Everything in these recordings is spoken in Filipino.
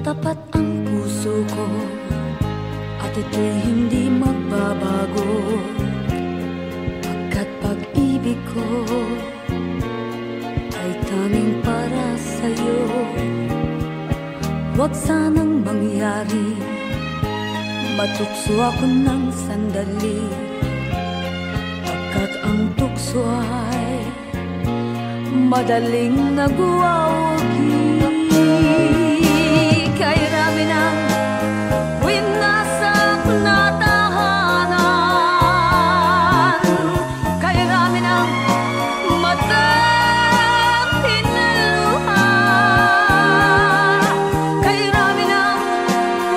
Tapat ang puso ko at ito'y hindi magbabago, pagkat pag-ibig ko ay tanging para sa'yo. Huwag sanang mangyari matukso ako ng sandali, pagkat ang tukso ay madaling nagwawagi. Kay rami ng winasak na tahanan, kay rami ng matang pinaluha, kay rami ng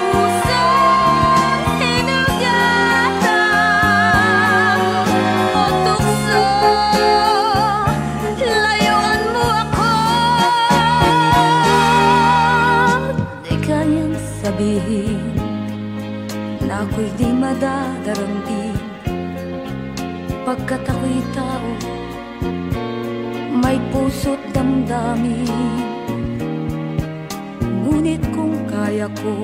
pusong hinugatan o tukso, layuan mo ako. Di kayang sabihin na ako'y di madadaramdin, pagkat ako'y tao, may puso't damdamin. Ngunit kung kaya ko,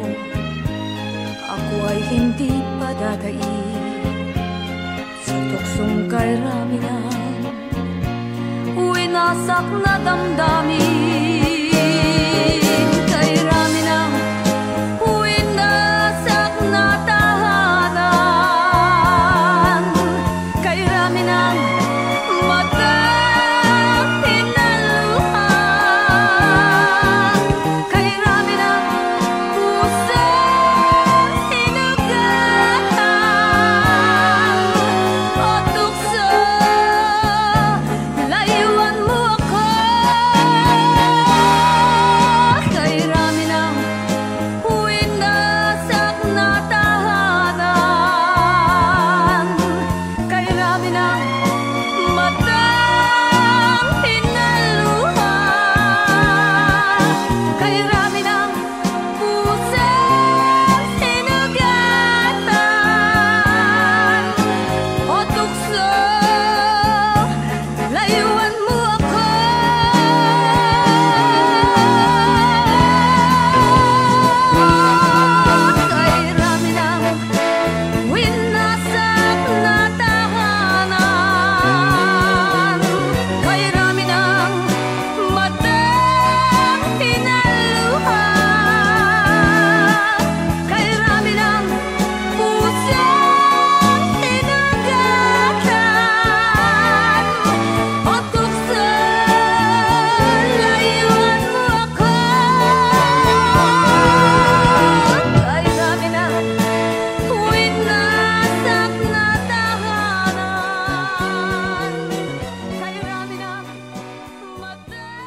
ako ay hindi padadaig sa tuksong kay rami ng winasak na damdamin. Kay rami ng winasak na tahanan, kay rami ng matang pinaluha, kay rami ng pusong hinugatan o tukso, layuan mo ako. Kay rami ng winasak na tahanan, kay rami ng matang pinaluha, kay rami ng pusong hinugatan o tukso, layuan mo ako. Kay rami ng winasak na tahanan, kay rami ng matang pinaluha, kay rami ng pusong hinugatan o tukso, layuan mo ako. Kay rami ng winasak na tahanan, kay rami ng matang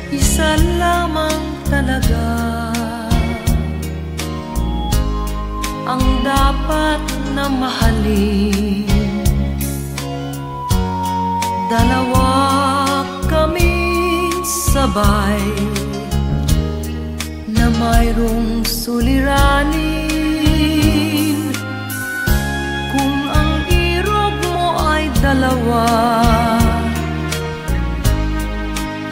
Isa lamang talaga ang dapat na mahalin. Dalawa kaming sabay na mayroong suliranin. Kung ang irog mo ay dalawa,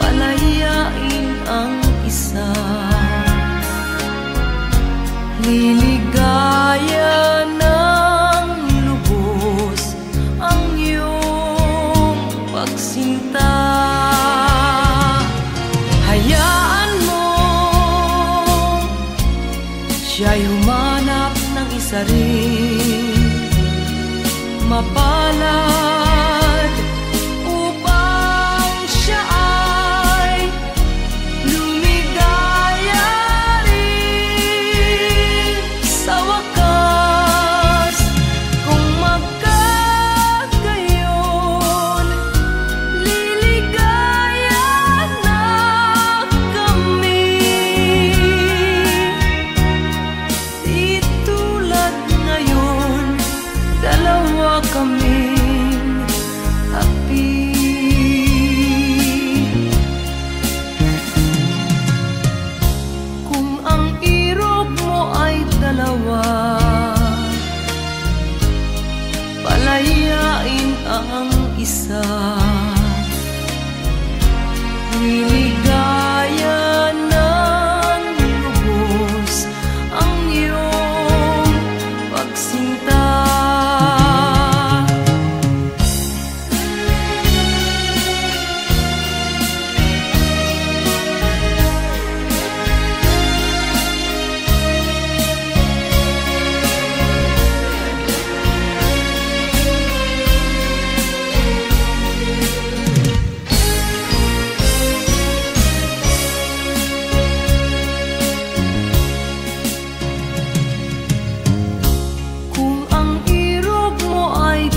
palayain ang isa. Liligaya ng lubos ang iyong pagsinta. Hayaan mo siya'y humanap ng isa rin, mapalad, upang siya ay lumigaya rin sa wakas. Kung magkagayon, isa. Niligaya ng lubos ang iyong pagsinta.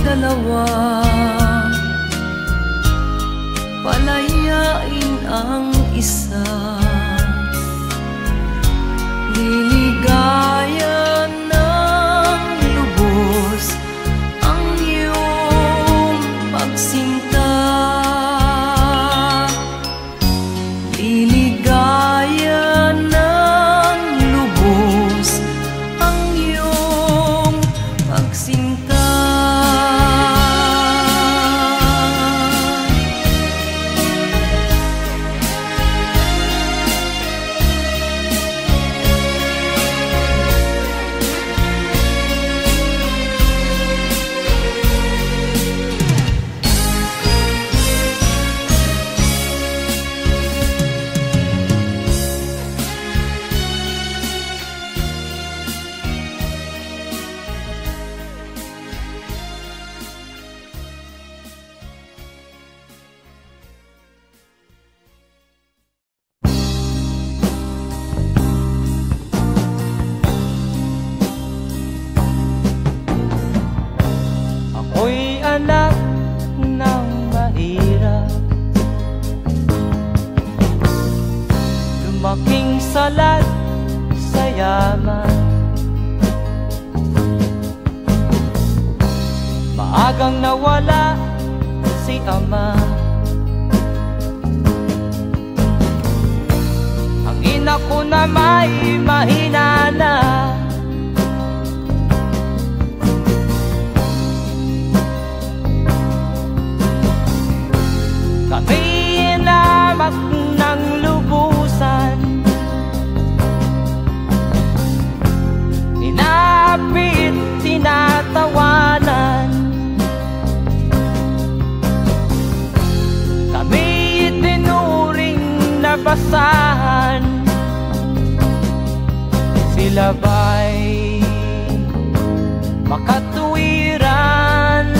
Dalawa, palayain ang isa. Liligaya ng lubos ang iyong pagsinta. Liligaya ng lubos ang iyong pagsinta. Ako'y anak ng mahirap, lumaking salat sa yaman. Maagang nawala si ama, ang ina ko na may mahina na. Kami inamak ng lubusan, inapit, tinatawanan. Kami itinuring na basahan, sila ba'y makatuwiran?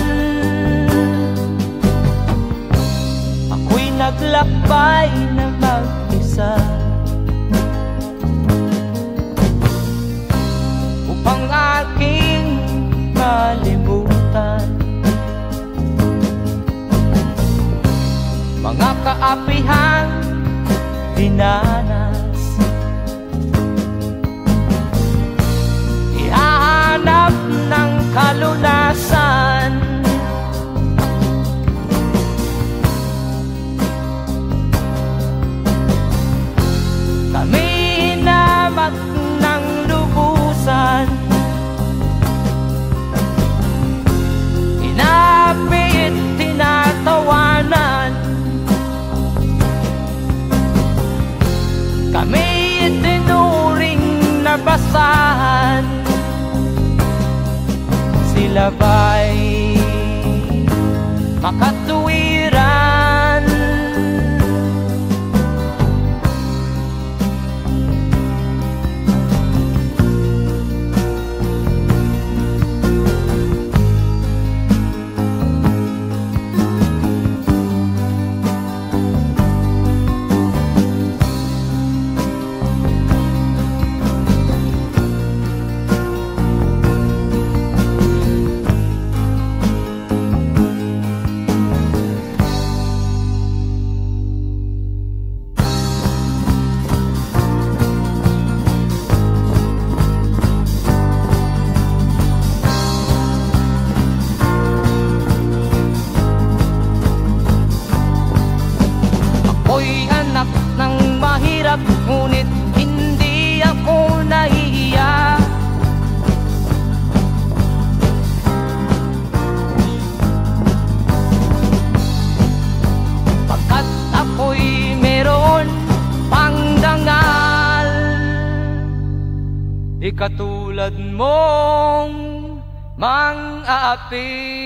Naglakbay na mag-isa upang aking kalimutan mga kaapihang dinanas. Ihahanap ng kalunasan, kami inamak ng lubusan, inapit, tinatawanan. Kami itinuring na basahan, sila ba'y makatuwiran? di katulad mong mang-aapi.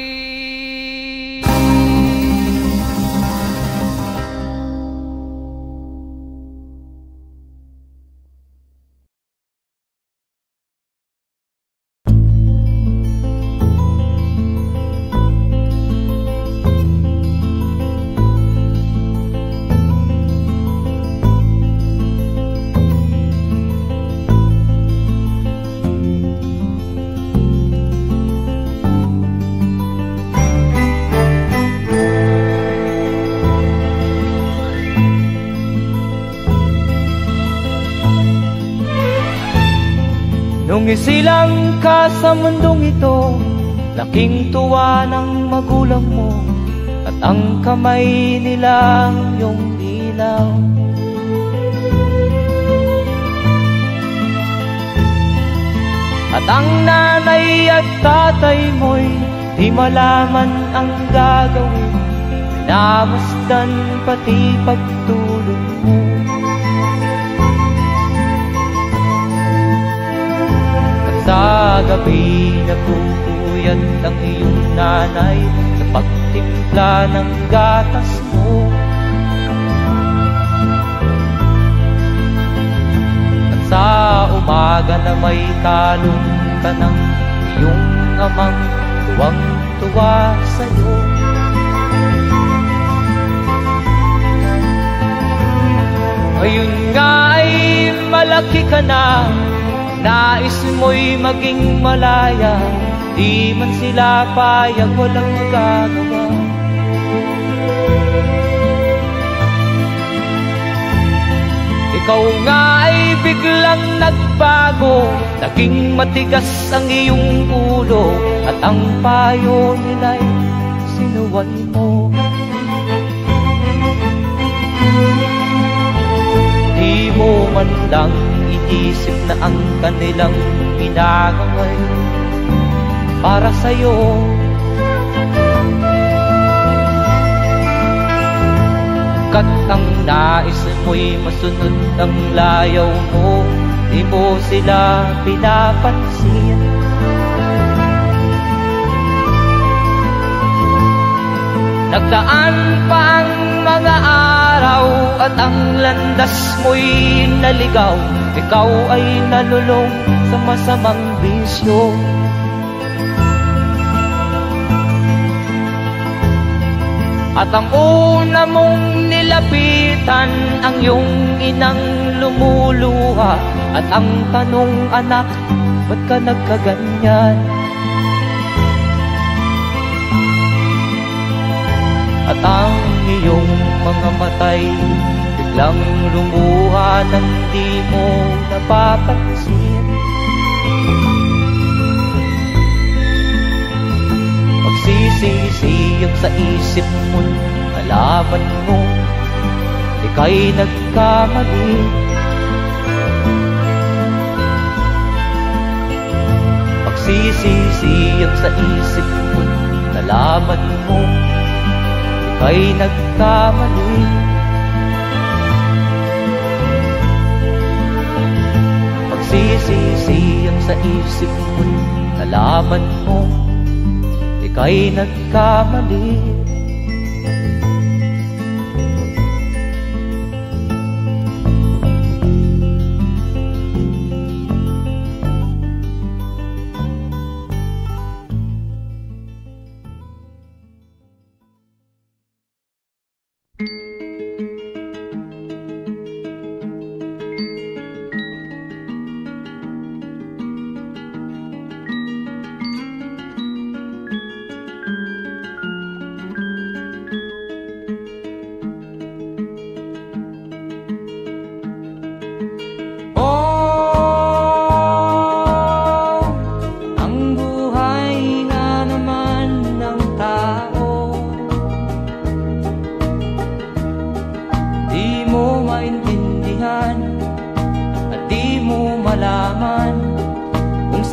Nung isilang ka sa mundong ito, laking tuwa ng magulang mo, at ang kamay nila yung ilaw. At ang nanay at tatay mo'y di malaman ang gagawin, namasdan pati pagtulog mo. Sa gabi nagpupuyat ang iyong nanay sa pagtimpla ng gatas mo. At sa umaga na may kalong ka ng iyong amang tuwang-tuwa sa'yo. Ngayon nga ay malaki ka na, nais mo'y maging malaya, di man sila payag, walang magagawa. Ikaw nga ay biglang nagbago, naging matigas ang iyong ulo, at ang payo nila'y sinuway mo. Di mo man lang inisip na ang kanilang ginagawa'y para sa'yo. Kat ang nais mo'y masunod ang layaw mo, di mo sila pinapansin. Nagdaan pa ang mga araw at ang landas mo'y naligaw, ikaw ay nalulong sa masamang bisyo. At ang una mong nilapitan ang iyong inang lumuluha, at ang tanong, anak, ba't ka nagkaganyan? At ang iyong mga matay biglang lumuha nang di mo napapansin. Magsisisiyag sa isip mo, nalaman mo ika'y nagkamali. Magsisisiyag sa isip mo, nalaman mo ika'y nagkamali. Magsisisiyag sa isip mo, nalaman mo ika'y nagkamali.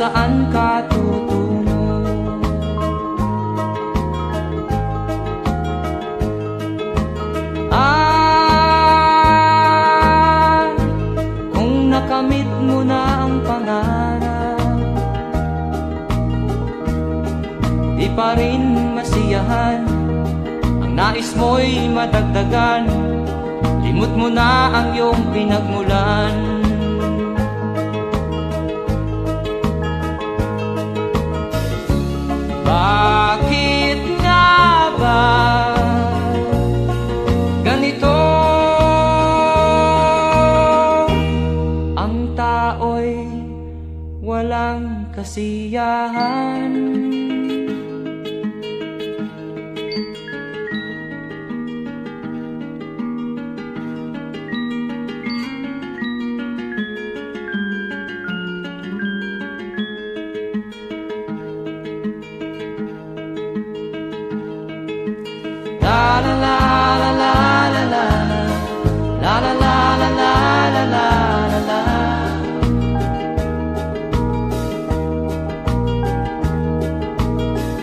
Saan ka tutungo? Kung nakamit mo na ang pangarap, kasiyahan. Ang nais mo'y madagdagan, limot mo na ang iyong pinagmulan. Bakit nga ba ganito? Ang tao'y walang kasiyahan. La la la la la la la la la la la la la la.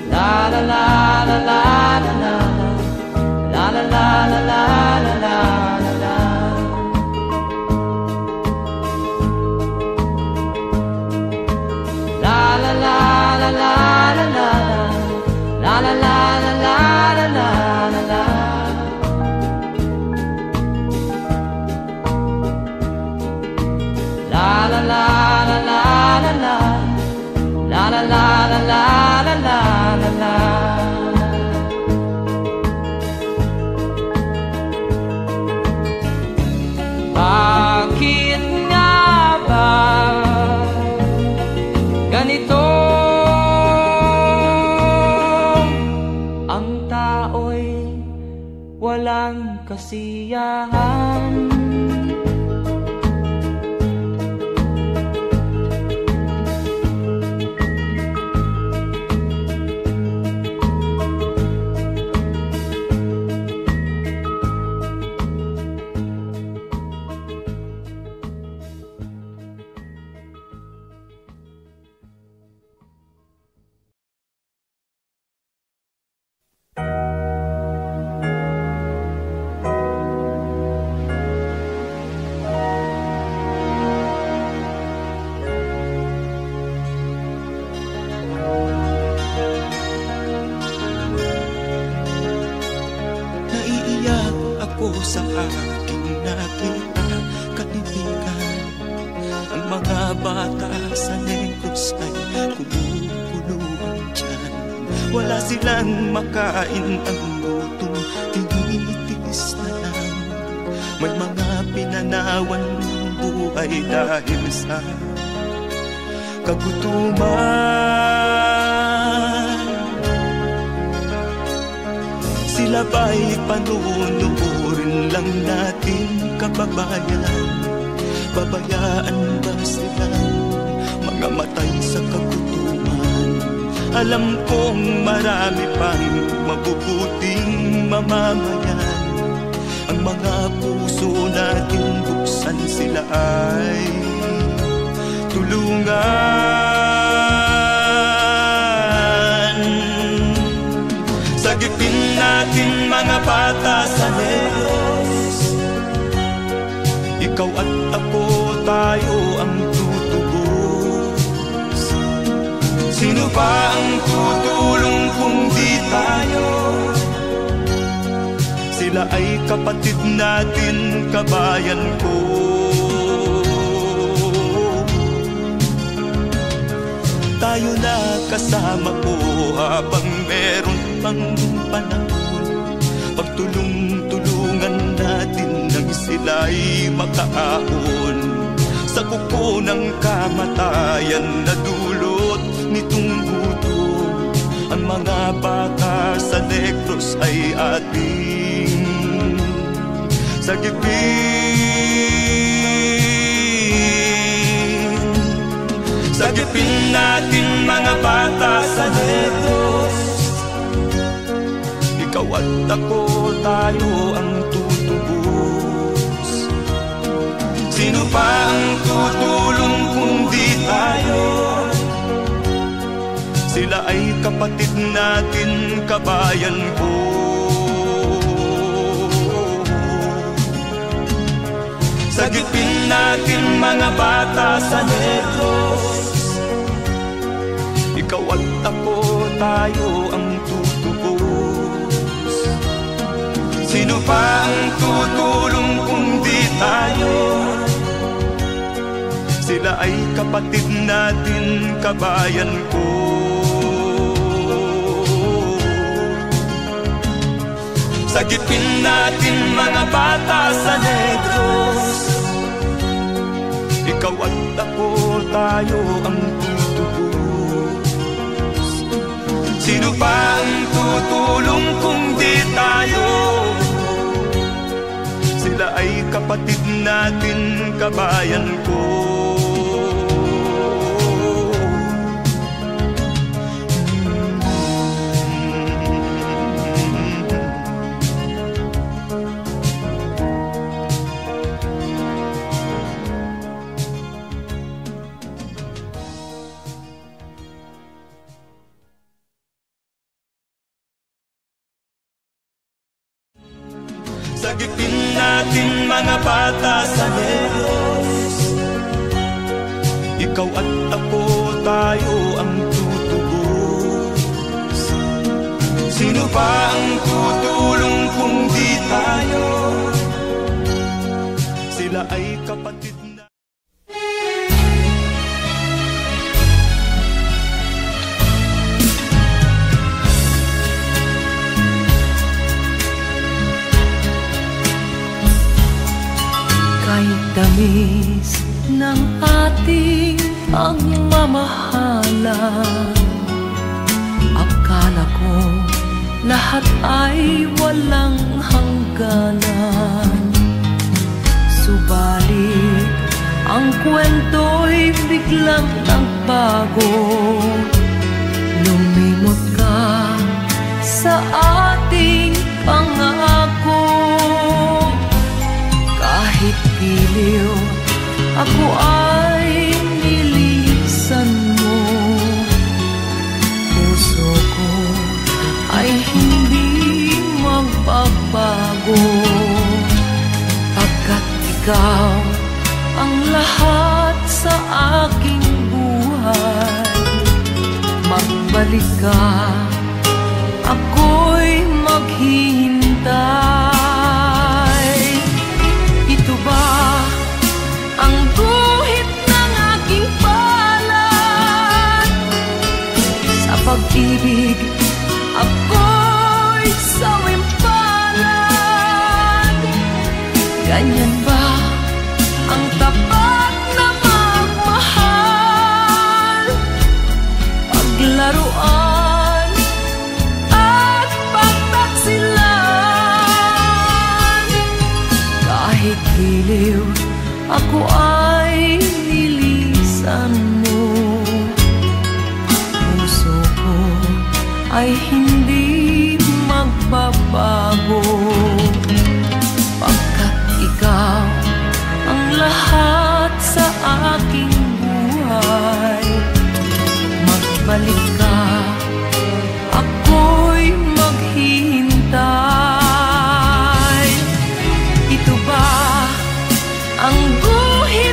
La la la la la la la la la la la la la la. La la la la la la la la la la la la la. La la la la la la la la la la la la la la. Bakit nga ba ganito? Ang tao'y walang kasiyahan. Sa aking nakita, kaibigan, ang mga bata sa Negros ay kumukuluan dyan. Wala silang makain, ang gutom tinitiis na lang. May mga pinanawan ng buhay dahil sa kagutuman. Sila ba'y panunurin lang natin, kababayan? Babayaan ba silang mga matay sa kagutuman? Alam kong marami pang mabubuting mamamayan. Ang mga puso natin buksan, sila ay tulungan. Sagipin natin mga bata sa Negros, ikaw at ako, tayo ang tutubos. Sino ba ang tutulong kung di tayo? Sila ay kapatid natin, kabayan ko. Tayo na kasama ko habang meron pang panahon. Pagtulong-tulungan natin nang sila'y makaahon sa kuko ng kamatayan na dulot nitong gutom. Ang mga bata sa Negros ay ating sagipin. Sagipin natin mga bata sa Negros, ikaw at ako, tayo ang tutubos. Sino pa ang tutulong kung di tayo? Sila ay kapatid natin, kabayan ko. Sagipin natin mga bata sa Negros, ikaw at ako, tayo ang tutubos. Sino pa ang tutulong kung di tayo? Sila ay kapatid natin, kabayan ko. Sagipin natin mga bata sa Negros. Ikaw at ako, tayo ang tutubos. Sino pa ang tutulong kung di tayo? Sila ay kapatid natin, kabayan ko. Sagipin natin mga bata sa Negros. Ikaw at ako, tayo ang tutubos. Sino pa ang tutulong kung di tayo? Sila ay kapatid na. Kahit tamis ng ating pagmamahalan, akala ko lahat ay walang hangganan. Subalit ang kwento'y biglang nagbago. Lumimot ka sa ating pangako. Kahit giliw, ako ay nilisan mo. Puso ko ay hindi magbabago, pagkat ikaw ang lahat sa aking buhay. Magbalik ka, ako'y maghihintay. Ang guhit ng aking palad, sa pag-ibig ako'y sawimpalad. Ganyan ba ang tapat na magmahal? Paglaruan at pagtaksilan. Kahit giliw, ako ay nilisan mo. Puso ko ay hindi magbabago, pagkat ikaw ang lahat sa aking buhay. Magbalik ka, ako'y maghihintay. Ito ba ang guhit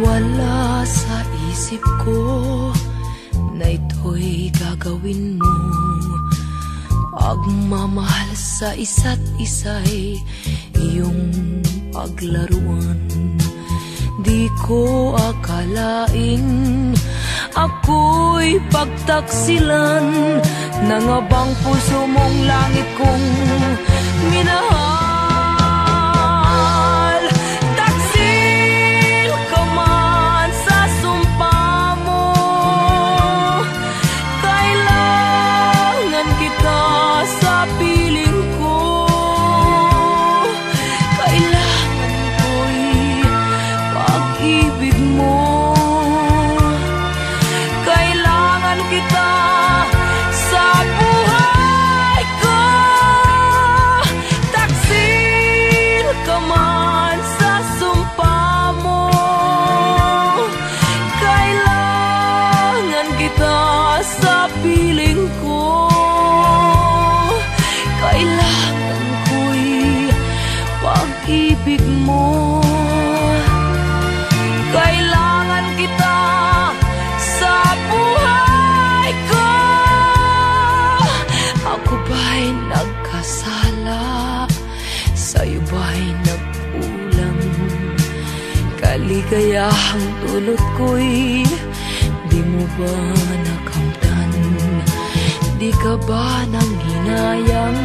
Wala sa isip ko na ito'y gagawin mo. Pagmamahal sa isa't isa'y iyong paglaruan. Di ko akalaing ako'y pagtaksilan ng abang puso mong langit kong minahal. Taksil ka man sa sumpa mo, kailangan kita sa piling ko. Kailangan ko'y pag-ibig mo. Kailangan kita sa buhay ko. Taksil ka man sa sumpa mo, kailangan kita sa piling ko. Kailangan ko'y pag-ibig mo. Kailangan kita sa buhay ko. Ako ba'y nagkasala? Sa'yo ba'y nagkulang? Kaligayahang dulot ko'y di mo ba nakamtan? Di ka ba nang hinayang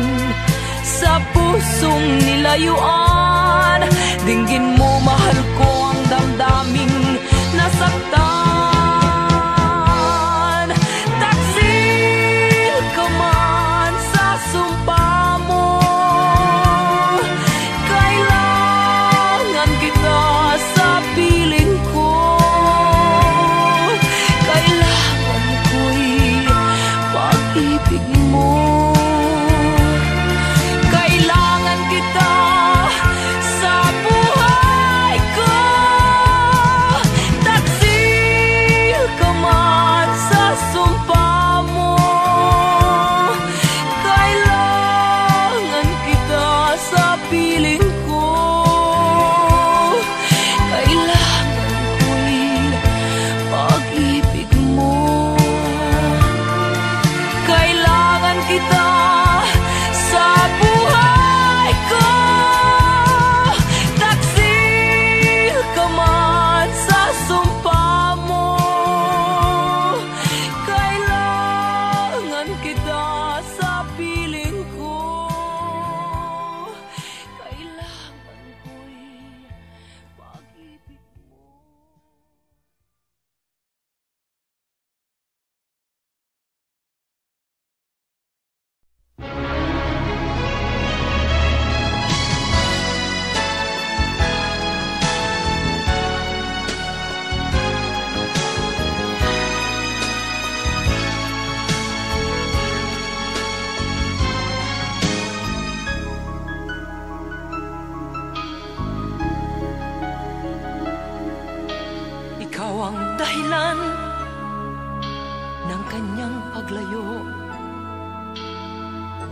sa pusong nilayuan? Dinggin mo, mahal ko, ang damdaming nasaktan. Taksil ka man sa sumpa mo, kailangan kita sa piling ko. Kailangan ko'y pag-ibig mo. Kailangan kita sa buhay ko. Taksil ka man sa sumpa mo, kailangan kita sa piling ko. Kailangan ko'y pag-ibig mo. Kailangan kita sa buhay ko. Taksil ka man sa sumpa mo, kailangan kita sa piling ko. Kailangan ko'y pag-ibig mo. Ikaw ang dahilan ng kanyang paglayo.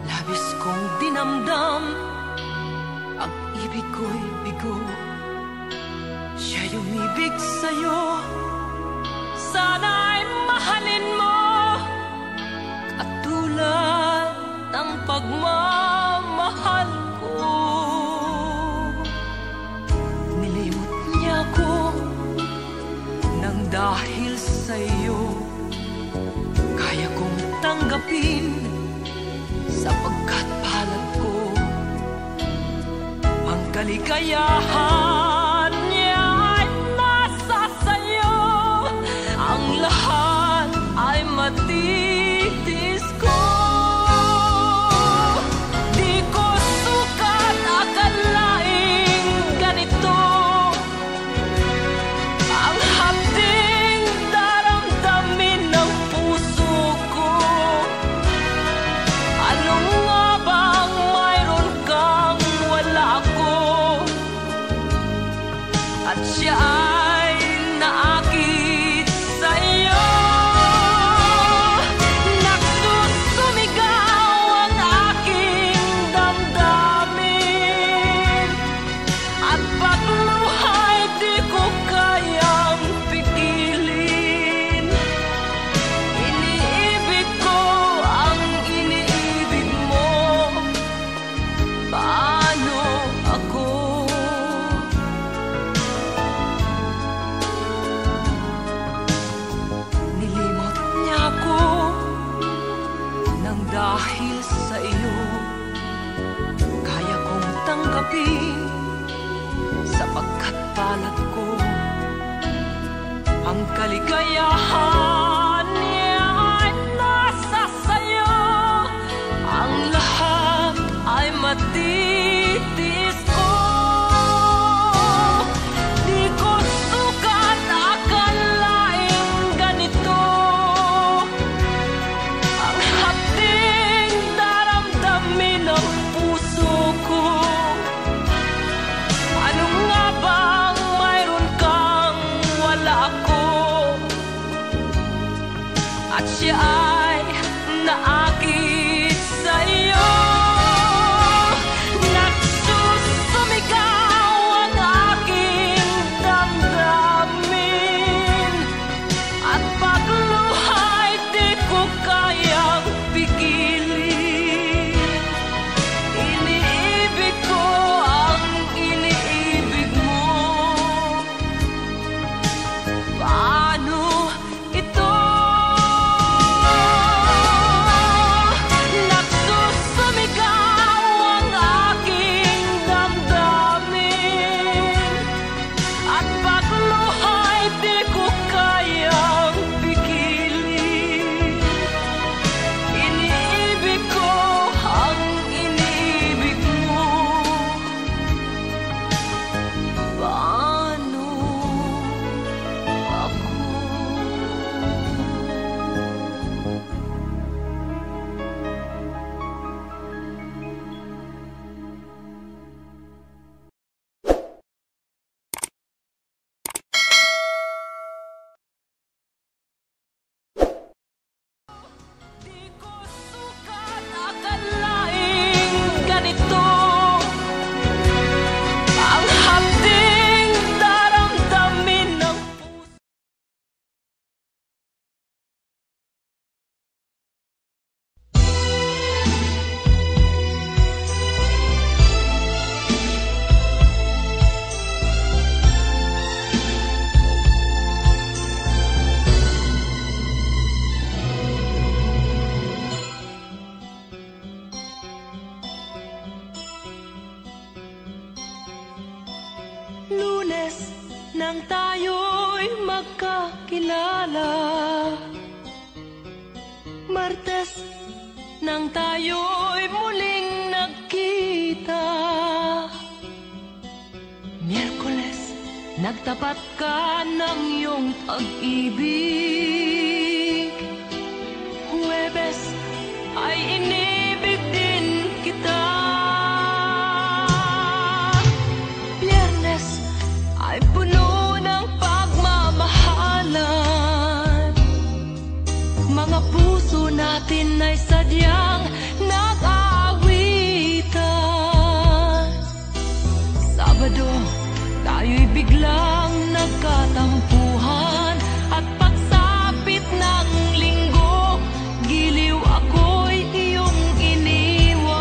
Labis kong dinamdam, ang ibig ko'y bigo. Siya'y umibig sa'yo, sana'y mahalin mo, katulad ng pagmamahal ko. Nilimot niya ko nang dahil sa'yo, kaya kong tanggapin sapagkat palad ko. Ang kaligayahan niya ay nasa sa'yo, ang lahat ay matitis ko. Di ko sukat akalaing ganito ang hapding daramdamin ng puso ko. Ano nga bang mayroon kang wala ako? Ang kaligayahan niya ay nasa sayo. Ang lahat ay matitis ko. Di ko sukat akalaing ganito. Ang hapding daramdamin ng puso ko. Ano nga bang mayroon kang wala ako? At siya ay naakit sa'yo. Nagsusumigaw ang aking damdamin. At pagluha'y di ko kayang pigilin. Iniibig ko ang iniibig mo. Paano ito? Nagsusumigaw ang aking damdamin. At pagluha'y di ko kayang pigilin. Iniibig ko ang iniibig mo. Paano ako? Di ko sukat akalaing ganito. Ang hapding daramdamin ng puso. Lunes nang tayo'y magkakilala. Martes nang tayo'y muling nagkita. Miyerkules nagtapat ka ng iyong pag-ibig. Huwebes ay inibig din kita. Biyernes ay puno ng pagmamahalan. Mga puso natin ay sadyang nag-aawitan. Sabado, tayo'y biglang nagkatampuhan. At pagsapit ng linggo, giliw ako'y iyong iniwan.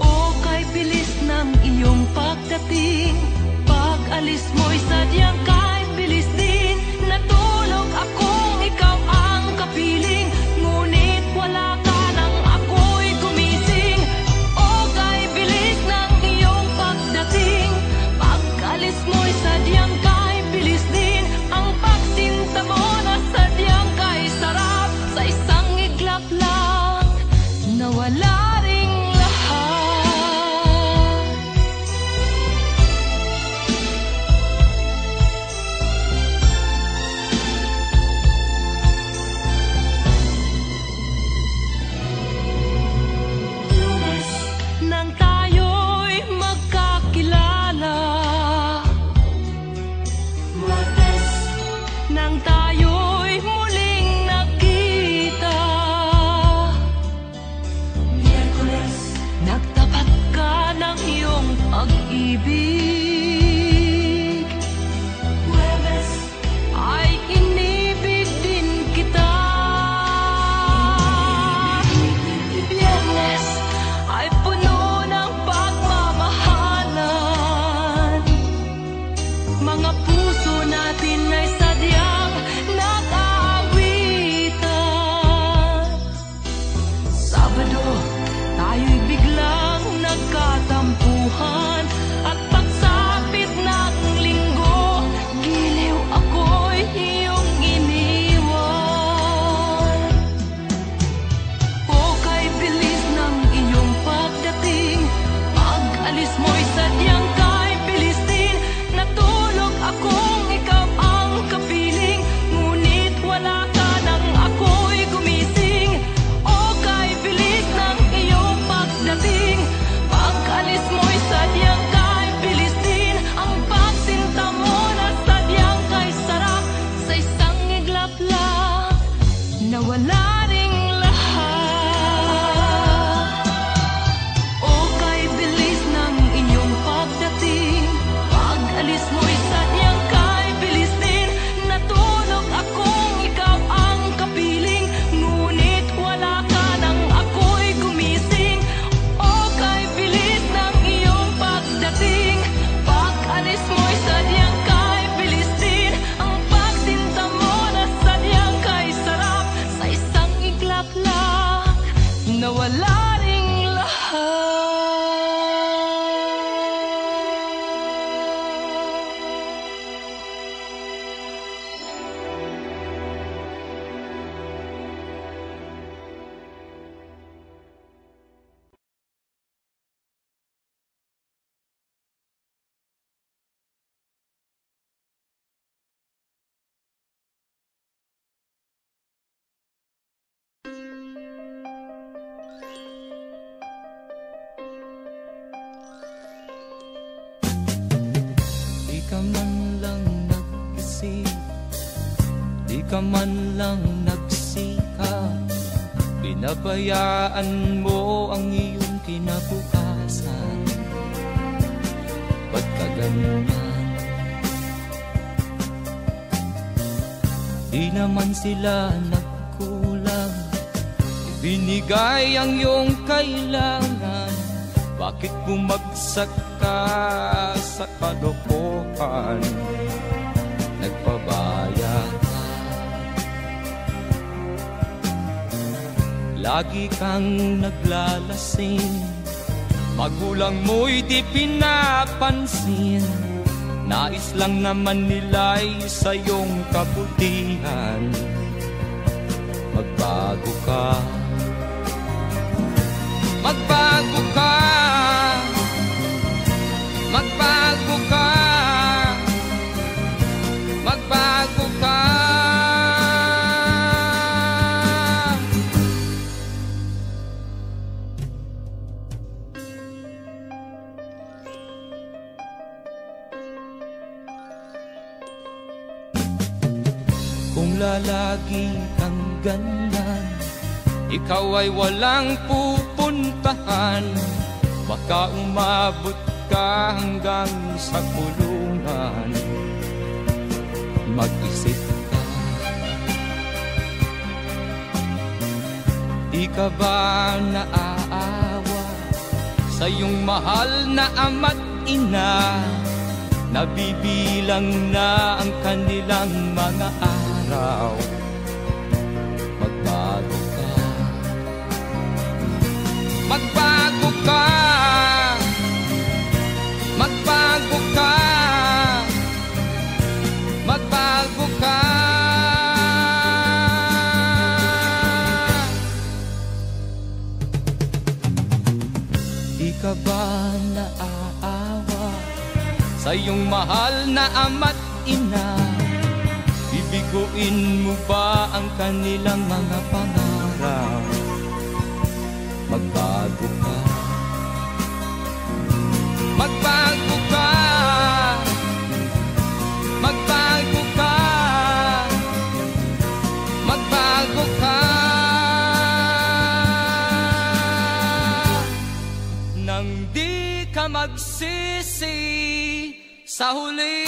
O kay bilis ng iyong pagdating, pag-alis mo'y sadyang kay bilis din. Natulog akong ikaw ang kapiling, ngunit wala ka nang ako'y gumising. O kay bilis ng iyong pagdating, pag-alis mo'y sadyang kay bilis din. Ang pagsinta mo na sadyang kay sarap, sa isang iglap lang nawala ring lahat. Lunes nang tayo'y magkakilala. Martes nang tayo'y muling nagkita. Miyerkules nagtapat ka ng iyong pag-ibig. Huwebes ay inibig din kita. Biyernes ay puno ng pagmamahalan. Mga puso natin ay sadyang nag-aawitan. Sabado, tayo'y biglang nagkatampuhan. At pagsapit ng linggo, mo'y sadyang kay bilis din. Ang pagsinta mo na sadyang kay sarap. Sa isang iglap lang, nawala ring lahat. Di ka man lang nag-isip, di ka man lang nagsikap, pinabayaan mo ang iyong kinabukasan. Ba't ka ganyan? Di naman sila nagkulang, ibinigay ang iyong kailangan. Bakit bumagsak ka sa kalokohan? Nagpabaya ka, lagi kang naglalasing, magulang mo'y di pinapansin. Nais lang naman nila'y sa iyong kabutihan. Magbago ka, magbago ka, magbago ka, magbago ka. Kung lalagi kang ganyan, ikaw ay walang pupuntahan. Baka umabot ka hanggang sa kulungan. Mag-isip ka, di ka ba naaawa sa iyong mahal na ama't ina? Nabibilang na ang kanilang mga araw. Magbago ka, magbago ka, magbago ka, magbago ka. Di ka ba naaawa sa iyong mahal na ama't ina? Bibiguin mo ba ang kanilang mga pangarap? Magbago ka, magbago ka, magbago ka, magbago ka. Nang di ka magsisi sa huli.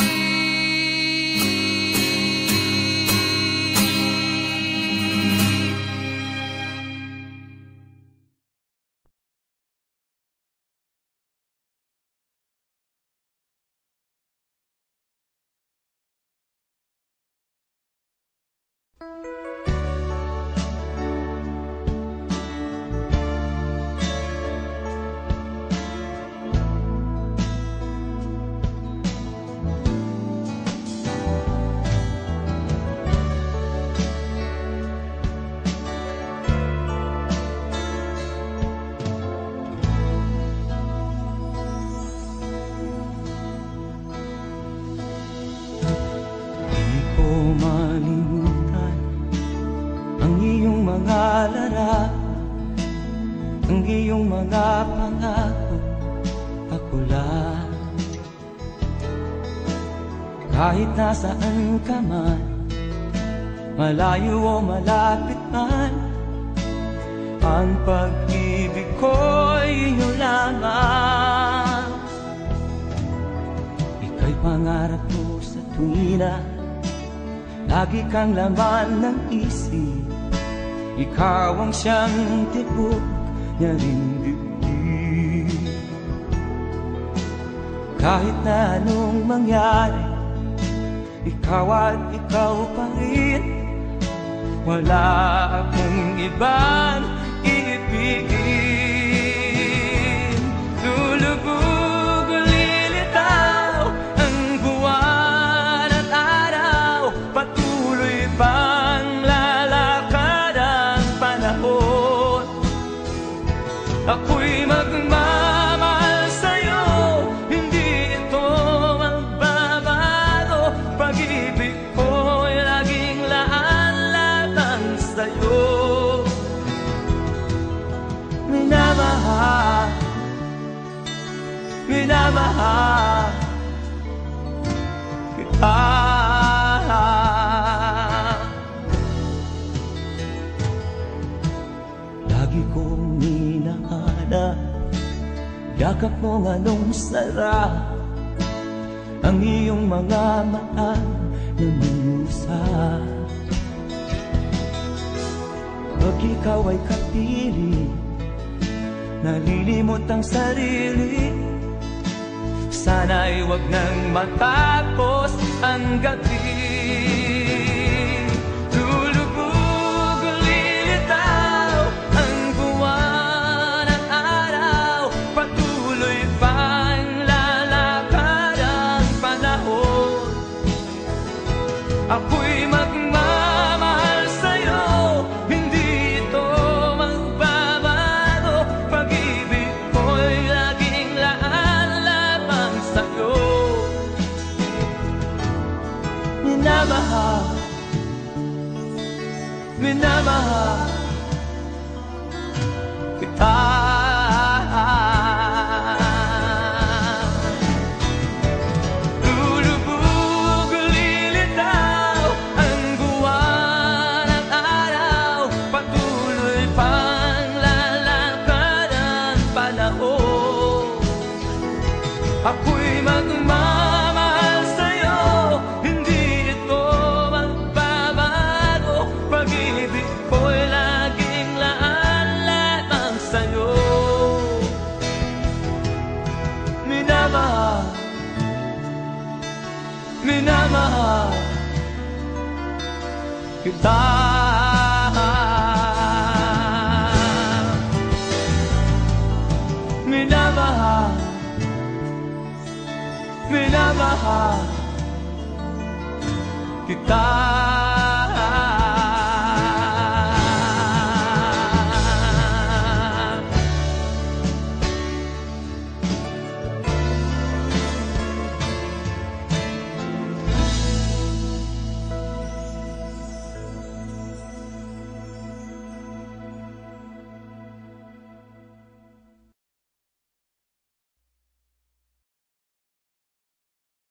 Malimutan ang iyong mga larap, ang iyong mga pangako, ako lang. Kahit nasaan ka man, malayo o malapit man, ang pag-ibig ko'y iyo lamang. Ika'y pangarap ko sa tuwina, lagi kang laman ng isip. Ikaw ang siyang tibok niya rin dibdib. Kahit na anong mangyari, ikaw at ikaw pa rin. Wala akong ibang iibigin. Lulubog o lilitaw ang buwan at araw, patuloy pang lalakad ang panahon. Ako'y magmamahal sa'yo, hindi ito magbabago. Pag-ibig ko'y laging laan-latang sa'yo. Minamahal, minamahal kita. Lagi kong hinahanap yakap mong anong sarap, ang iyong mga mata na minusa. Pag ikaw ay kapiling, nalilimot ang sarili. Sana'y wag nang matapos ang gabi. Lulubog o lilitaw ang buwan at araw, patuloy pang lalakad ang panahon. Ako'y magmamahal sa'yo, hindi ito magbabago. Pag-ibig ko'y laging laan-lamang sa'yo. Minamahal, minamahal kita. Lulubog o lilitaw ang buwan at araw, patuloy pang lalakad ang panahon. Ako'y magmamahal sa'yo, hindi ito magbabago. Pag-ibig ko'y laging laan-lamang sa'yo. Minamahal, minamahal kita. Minamahal, minamahal kita.